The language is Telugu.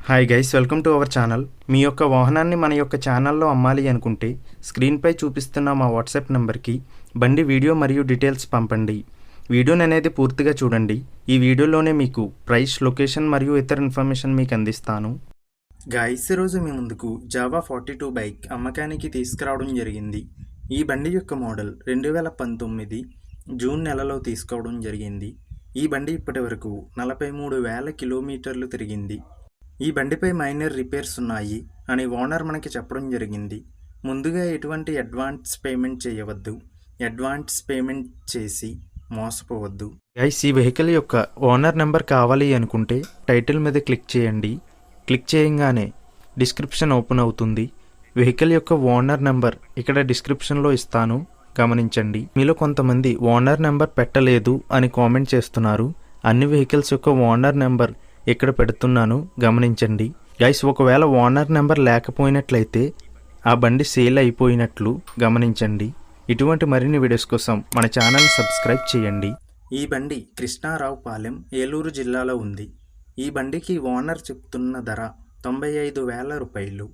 Hi guys, welcome to our channel. మీ యొక్క వాహనాన్ని మన యొక్క ఛానల్లో అమ్మాలి అనుకుంటే స్క్రీన్పై చూపిస్తున్న మా వాట్సాప్ నెంబర్కి బండి వీడియో మరియు డీటెయిల్స్ పంపండి. వీడియోని అనేది పూర్తిగా చూడండి. ఈ వీడియోలోనే మీకు ప్రైస్, లొకేషన్ మరియు ఇతర ఇన్ఫర్మేషన్ మీకు అందిస్తాను. గైస్, ఈరోజు మీ ముందుకు జావా 42 బైక్ అమ్మకానికి తీసుకురావడం జరిగింది. ఈ బండి యొక్క మోడల్ 2019 జూన్ నెలలో తీసుకోవడం జరిగింది. ఈ బండి ఇప్పటి వరకు 43,000 కిలోమీటర్లు తిరిగింది. ఈ బండిపై మైనర్ రిపేర్స్ ఉన్నాయి అని ఓనర్ మనకి చెప్పడం జరిగింది. ముందుగా ఎటువంటి అడ్వాన్స్ పేమెంట్ చేయవద్దు. అడ్వాన్స్ పేమెంట్ చేసి మోసపోవద్దు. గైస్, ఈ వెహికల్ యొక్క ఓనర్ నెంబర్ కావాలి అనుకుంటే టైటిల్ మీద క్లిక్ చేయండి. క్లిక్ చేయగానే డిస్క్రిప్షన్ ఓపెన్ అవుతుంది. వెహికల్ యొక్క ఓనర్ నెంబర్ ఇక్కడ డిస్క్రిప్షన్లో ఇస్తాను, గమనించండి. మీలో కొంతమంది ఓనర్ నెంబర్ పెట్టలేదు అని కామెంట్ చేస్తున్నారు. అన్ని వెహికల్స్ యొక్క ఓనర్ నెంబర్ ఇక్కడ పెడుతున్నాను, గమనించండి. గైస్, ఒకవేళ ఓనర్ నెంబర్ లేకపోయినట్లయితే ఆ బండి సేల్ అయిపోయినట్లు గమనించండి. ఇటువంటి మరిన్ని వీడియోస్ కోసం మన ఛానల్ సబ్స్క్రైబ్ చేయండి. ఈ బండి కృష్ణారావుపాలెం, ఏలూరు జిల్లాలో ఉంది. ఈ బండికి ఓనర్ చెప్తున్న ధర 95,000 రూపాయలు.